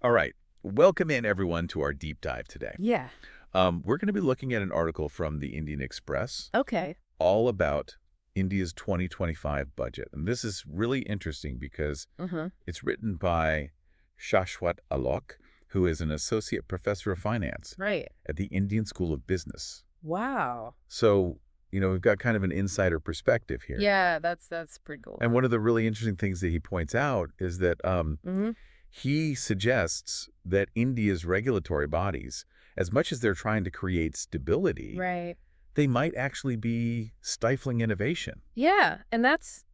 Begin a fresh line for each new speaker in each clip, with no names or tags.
All right. Welcome in, everyone, to our deep dive today.
Yeah.
We're going to be looking at an article from the Indian Express
Okay.
all about India's 2025 budget. And this is really interesting because
Mm-hmm.
it's written by Shashwat Alok, who is an associate professor of finance
Right.
at the Indian School of Business.
Wow.
So, we've got kind of an insider perspective here.
Yeah, that's pretty cool.
And one of the really interesting things that he points out is that
Mm-hmm.
he suggests that India's regulatory bodies, as much as they're trying to create stability,
Right.
they might actually be stifling innovation.
Yeah, and that's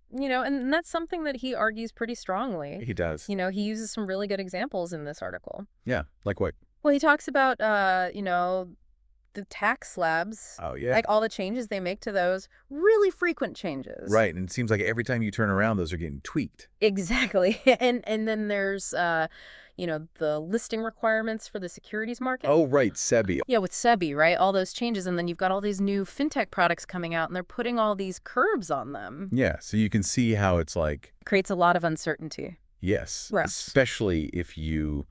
something that he argues pretty strongly.
He does.
He uses some really good examples in this article.
Yeah. Like what?
Well, he talks about the tax slabs,
Oh, yeah.
like all the changes they make to those, really frequent changes.
Right. And it seems like every time you turn around, those are getting tweaked.
Exactly. And then there's the listing requirements for the securities market.
Oh, right. SEBI.
Yeah, with SEBI, right? All those changes. And then you've got all these new fintech products coming out, and they're putting all these curbs on them.
Yeah. So you can see how it's like,
Creates a lot of uncertainty.
yes,
Right.
especially if you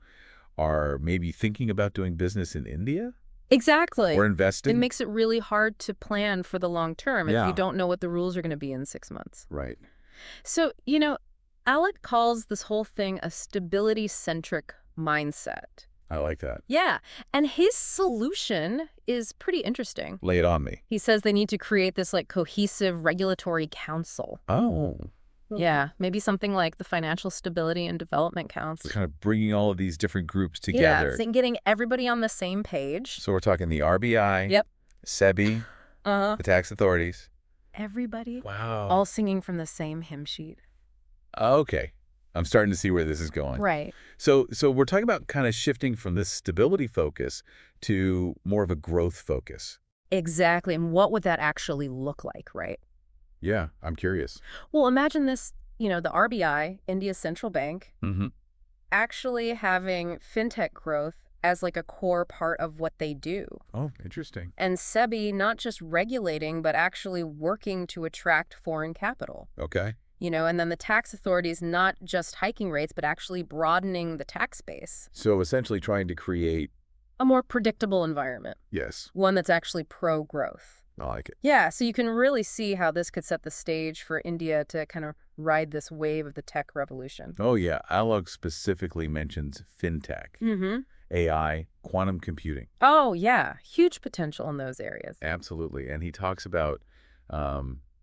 are maybe thinking about doing business in India
Exactly.
or
It
investing.
makes it really hard to plan for the long term if
Yeah.
you don't know what the rules are going to be in 6 months.
Right.
So, Alec calls this whole thing a stability-centric mindset.
I like that.
Yeah, and his solution is pretty interesting.
Lay it on me.
He says they need to create this cohesive regulatory council.
Oh.
Yeah, maybe something like the Financial Stability and Development
So
Council.
kind of bringing all of these different groups
Yeah,
together.
so getting everybody on the same page.
So we're talking the RBI,
Yep.
SEBI,
Uh-huh.
the tax authorities.
Everybody
Wow.
all singing from the same hymn sheet.
Okay. I'm starting to see where this is going.
Right.
So we're talking about kind of shifting from this stability focus to more of a growth focus.
Exactly. And what would that actually look like, right?
Yeah, I'm curious.
Well, imagine this, the RBI, India's central bank,
Mm-hmm.
actually having fintech growth as a core part of what they do.
Oh, interesting.
And SEBI not just regulating, but actually working to attract foreign capital.
Okay.
And then the tax authorities not just hiking rates, but actually broadening the tax base.
So essentially trying to create,
A more predictable environment,
yes,
one that's actually pro-growth.
I like it.
Yeah, so you can really see how this could set the stage for India to kind of ride this wave of the tech revolution.
Oh, yeah. Alok specifically mentions fintech,
Mm-hmm.
AI, quantum computing.
Oh, yeah. Huge potential in those areas.
Absolutely. And he talks about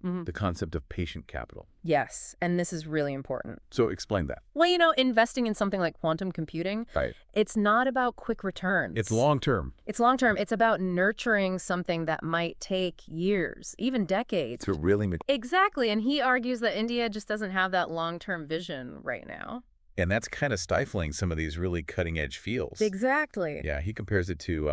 Mhm.
the concept of patient capital.
Yes, and this is really important.
So explain that.
Well, investing in something like quantum computing,
Right.
it's not about quick returns.
It's long term.
It's long-term. It's about nurturing something that might take years, even decades.
To really,
Exactly, and he argues that India just doesn't have that long-term vision right now.
and that's kind of stifling some of these really cutting edge fields.
Exactly.
Yeah, he compares it to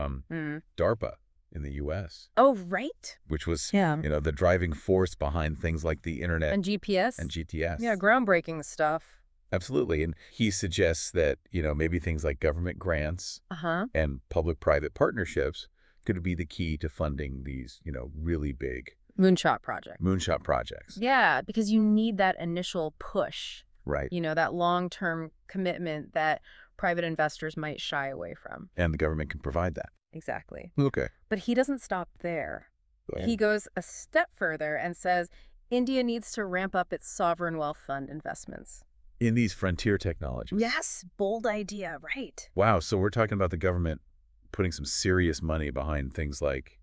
DARPA in the U.S.,
Oh, right.
which was,
Yeah.
the driving force behind things like the internet
And GPS.
and GTS.
Yeah, groundbreaking stuff.
Absolutely. And he suggests that, maybe things like government grants
Uh-huh.
and public-private partnerships could be the key to funding these, really big
Moonshot project.
moonshot projects.
Yeah, because you need that initial push,
Right.
that long-term commitment that private investors might shy away from.
And the government can provide that.
Exactly.
Okay.
But he doesn't stop there.
Go ahead.
He goes a step further and says India needs to ramp up its sovereign wealth fund investments.
In these frontier technologies.
Yes, bold idea, right.
Wow. So we're talking about the government putting some serious money behind things like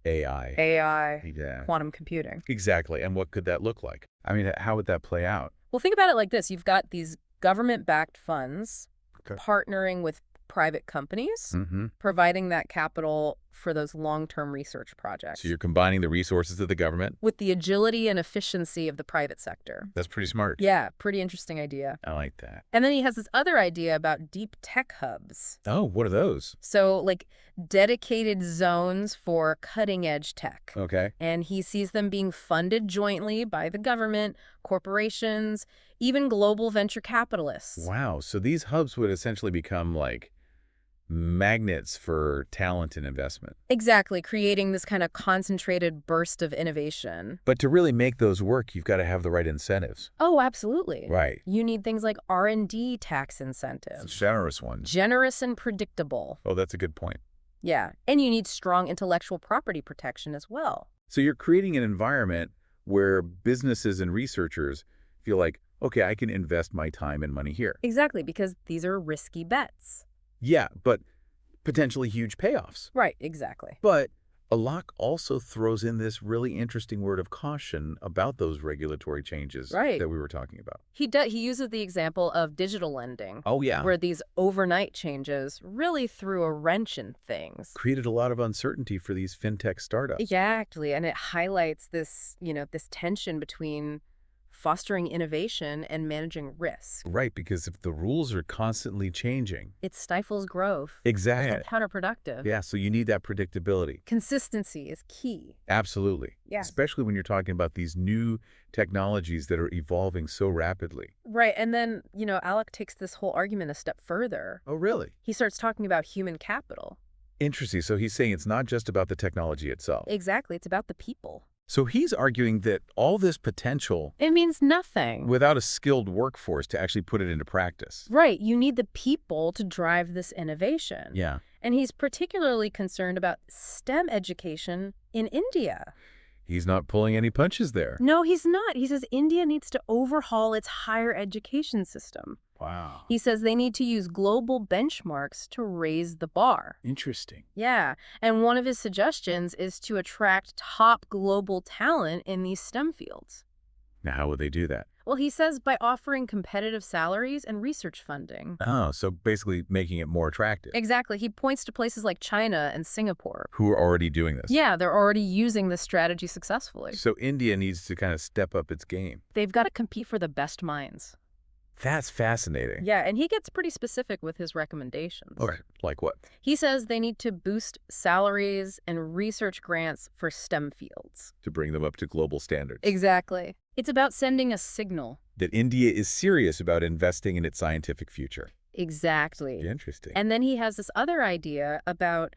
AI.
AI,
Yeah.
quantum computing.
Exactly. And what could that look like? I mean, how would that play out?
Well, think about it like this. You've got these government-backed funds
Okay.
partnering with private companies,
Mm-hmm.
providing that capital for those long-term research projects
So you're combining the resources of the government.
with the agility and efficiency of the private sector.
That's pretty smart.
Yeah, pretty interesting idea.
I like that.
And then he has this other idea about deep tech hubs.
Oh, what are those?
So, dedicated zones for cutting-edge tech.
Okay.
And he sees them being funded jointly by the government, corporations, even global venture capitalists.
Wow. So these hubs would essentially become like Magnets for talent and investment.
Exactly, creating this kind of concentrated burst of innovation.
But to really make those work, you've got to have the right incentives.
Oh, absolutely.
Right.
You need things like R&D tax
Some
incentives.
generous ones.
Generous and predictable.
Oh, that's a good point.
Yeah, and you need strong intellectual property protection as well.
So you're creating an environment where businesses and researchers feel like, okay, I can invest my time and money here.
Exactly, because these are risky bets.
Yeah, but potentially huge payoffs.
Right, exactly.
But Alok also throws in this really interesting word of caution about those regulatory changes
Right.
that we were talking about.
He uses the example of digital lending,
Oh, yeah.
where these overnight changes really threw a wrench in things.
Created a lot of uncertainty for these fintech startups.
Exactly, and it highlights this, this tension between fostering innovation and managing risk.
Right, because if the rules are constantly changing.
It stifles growth.
Exactly.
It's counterproductive.
Yeah, so you need that predictability.
Consistency is key.
Absolutely.
Yeah.
Especially when you're talking about these new technologies that are evolving so rapidly.
Right, and then, Alec takes this whole argument a step further.
Oh, really?
He starts talking about human capital.
Interesting. So he's saying it's not just about the technology itself.
Exactly, it's about the people.
So he's arguing that all this potential
It means nothing.
without a skilled workforce to actually put it into practice.
Right, you need the people to drive this innovation.
Yeah.
And he's particularly concerned about STEM education in India.
He's not pulling any punches there.
No, he's not. He says India needs to overhaul its higher education system.
Wow.
He says they need to use global benchmarks to raise the bar.
Interesting.
Yeah, and one of his suggestions is to attract top global talent in these STEM fields.
Now, how would they do that?
Well, he says by offering competitive salaries and research funding.
Oh, so basically making it more attractive.
Exactly. He points to places like China and Singapore.
Who are already doing this.
Yeah, they're already using this strategy successfully.
So India needs to kind of step up its game.
They've got to compete for the best minds.
That's fascinating.
Yeah, and he gets pretty specific with his recommendations.
Okay. Like what?
He says they need to boost salaries and research grants for STEM fields.
To bring them up to global standards.
Exactly. It's about sending a signal.
That India is serious about investing in its scientific future.
Exactly.
Interesting.
And then he has this other idea about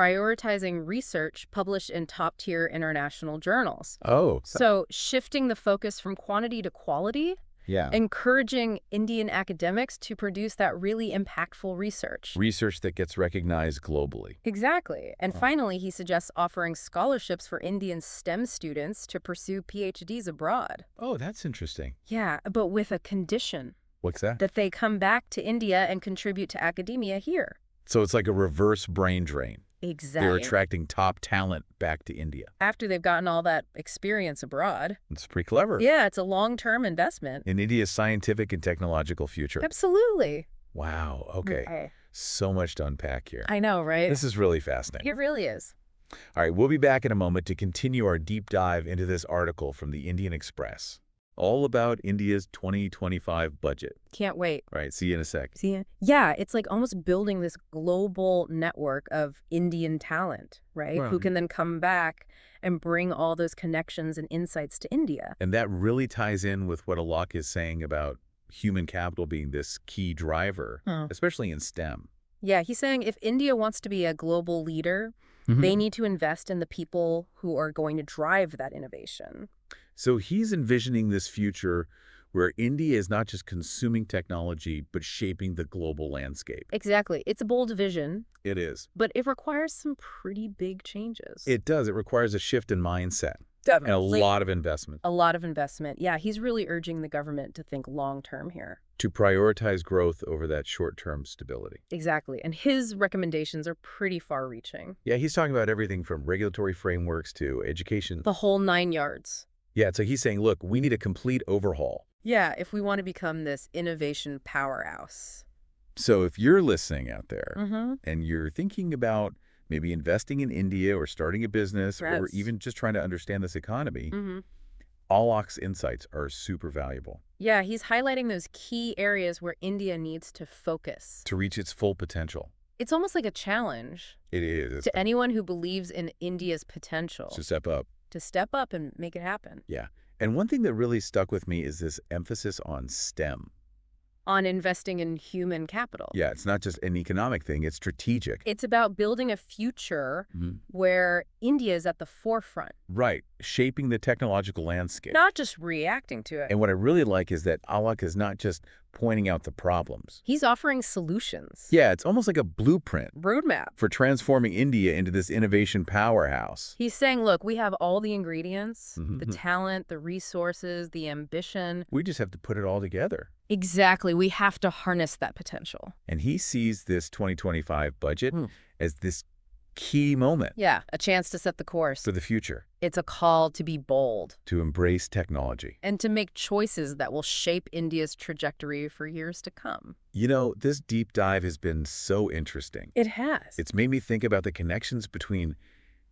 prioritizing research published in top-tier international journals.
Oh.
So shifting the focus from quantity to quality,
Yeah.
encouraging Indian academics to produce that really impactful research.
Research that gets recognized globally.
Exactly. And
Oh.
finally, he suggests offering scholarships for Indian STEM students to pursue PhDs abroad.
Oh, that's interesting.
Yeah, but with a condition
What's that?
that they come back to India and contribute to academia here.
So it's like a reverse brain drain.
Exactly.
They're attracting top talent back to India.
After they've gotten all that experience abroad.
It's pretty clever.
Yeah, it's a long-term investment.
In India's scientific and technological future.
Absolutely.
Wow. Okay. So much to unpack here.
I know, right?
This is really fascinating.
It really is.
All right, we'll be back in a moment to continue our deep dive into this article from the Indian Express. All about India's 2025 budget.
Can't wait.
All right, see you in a sec.
See ya. Yeah, it's like almost building this global network of Indian talent, right?
Well,
Who can then come back and bring all those connections and insights to India.
And that really ties in with what Alok is saying about human capital being this key driver, especially in STEM.
Yeah, he's saying if India wants to be a global leader, they need to invest in the people who are going to drive that innovation.
So he's envisioning this future where India is not just consuming technology, but shaping the global landscape.
Exactly. It's a bold vision,
It is.
but it requires some pretty big changes.
It does. It requires a shift in mindset and a
Definitely.
lot of investment
A lot of investment. Yeah, he's really urging the government to think long-term here.
to prioritize growth over that short-term stability.
Exactly. And his recommendations are pretty far-reaching.
Yeah, he's talking about everything from regulatory frameworks to education.
The whole 9 yards.
Yeah, so he's saying, look, we need a complete overhaul.
Yeah, if we want to become this innovation powerhouse.
So if you're listening out there
Mm-hmm.
and you're thinking about maybe investing in India or starting a business or
Yes.
even just trying to understand this economy,
Mm-hmm.
Alok's insights are super valuable
Yeah, he's highlighting those key areas where India needs to focus.
to reach its full potential.
It's almost like a challenge
It is.
to anyone who believes in India's potential
To step up.
to step up and make it happen.
Yeah. And one thing that really stuck with me is this emphasis on STEM.
on investing in human capital.
Yeah, it's not just an economic thing, it's strategic.
It's about building a future
Mhm.
where India is at the forefront,
Right, shaping the technological landscape.
not just reacting to it.
And what I really like is that Alok is not just pointing out the problems.
He's offering solutions.
Yeah, it's almost like a blueprint
Roadmap.
for transforming India into this innovation powerhouse.
He's saying, look, we have all the ingredients,
Mhm.
the talent, the resources, the ambition.
We just have to put it all together.
Exactly. We have to harness that potential.
And he sees this 2025 budget
Mm.
as this key moment
Yeah, a chance to set the course.
for the future,
It's a call to be bold
to embrace technology.
and to make choices that will shape India's trajectory for years to come.
You know, this deep dive has been so interesting.
It has.
It's made me think about the connections between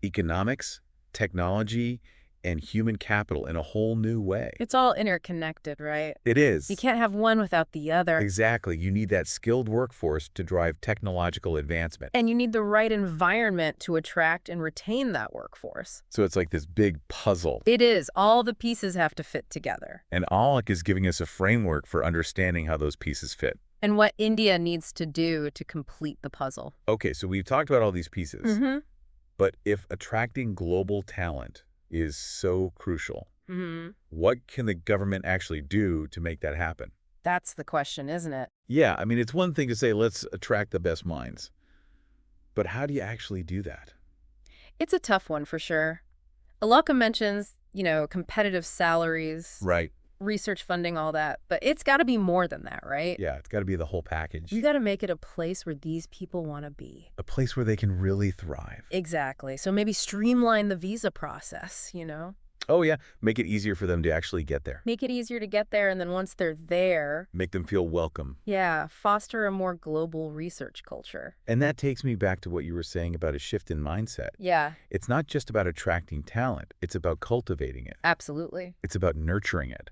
economics, technology, and human capital in a whole new way.
It's all interconnected, right?
It is.
You can't have one without the other.
Exactly. You need that skilled workforce to drive technological advancement.
And you need the right environment to attract and retain that workforce.
So it's like this big puzzle.
It is. All the pieces have to fit together.
And Alok is giving us a framework for understanding how those pieces fit.
And what India needs to do to complete the puzzle.
Okay, so we've talked about all these pieces.
Mm-hmm.
But if attracting global talent is so crucial,
Mm-hmm.
what can the government actually do to make that happen?
That's the question, isn't it?
Yeah, I mean, it's one thing to say, let's attract the best minds. But how do you actually do that?
It's a tough one for sure. Alaka mentions, competitive salaries,
Right.
research funding, all that. But it's got to be more than that, right?
Yeah, it's got to be the whole package.
You got to make it a place where these people want to be.
A place where they can really thrive.
Exactly. So maybe streamline the visa process,
Oh, yeah. Make it easier for them to actually get there.
Make it easier to get there, and then once they're there,
Make them feel welcome.
yeah, foster a more global research culture.
And that takes me back to what you were saying about a shift in mindset.
Yeah,
It's not just about attracting talent. It's about cultivating it.
absolutely.
It's about nurturing it.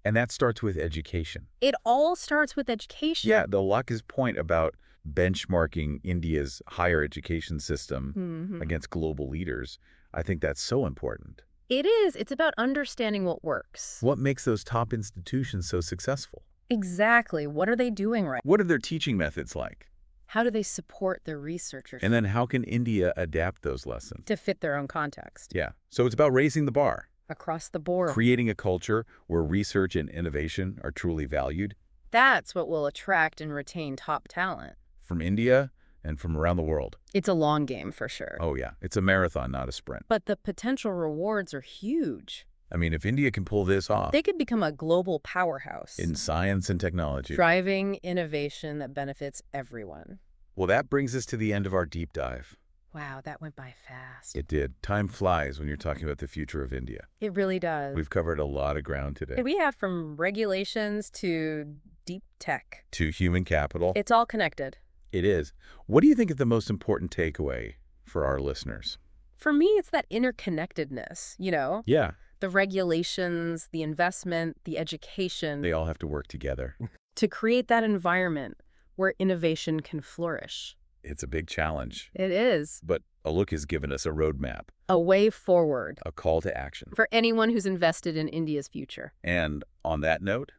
And that starts with education.
It all starts with education.
Yeah, the Alaka's point about benchmarking India's higher education system
Mhm.
against global leaders, I think that's so important.
It is. It's about understanding what works.
What makes those top institutions so successful?
Exactly. What are they doing right?
What are their teaching methods like?
How do they support their researchers
And then how can India adapt those lessons?
to fit their own context?
Yeah, so it's about raising the bar,
Across the board.
creating a culture where research and innovation are truly valued
That's what will attract and retain top talent.
from India and from around the world.
It's a long game for sure.
Oh yeah, it's a marathon, not a sprint.
But the potential rewards are huge.
I mean, if India can pull this off
They could become a global powerhouse,
in science and technology,
driving innovation that benefits everyone.
well, that brings us to the end of our deep dive.
Wow, that went by fast.
It did. Time flies when you're talking about the future of India.
It really does.
We've covered a lot of ground today.
We have from regulations to deep tech.
To human capital.
It's all connected.
It is. What do you think is the most important takeaway for our listeners?
For me, it's that interconnectedness,
Yeah,
the regulations, the investment, the education,
they all have to work together.
to create that environment where innovation can flourish.
It's a big challenge,
It is
but Alok has given us a roadmap,
a way forward
a call to action.
for anyone who's invested in India's future.
And on that note,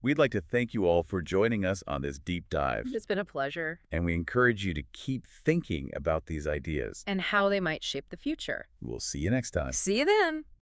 we'd like to thank you all for joining us on this deep dive.
It's been a pleasure.
And we encourage you to keep thinking about these ideas.
And how they might shape the future.
We'll see you next time.
See you then.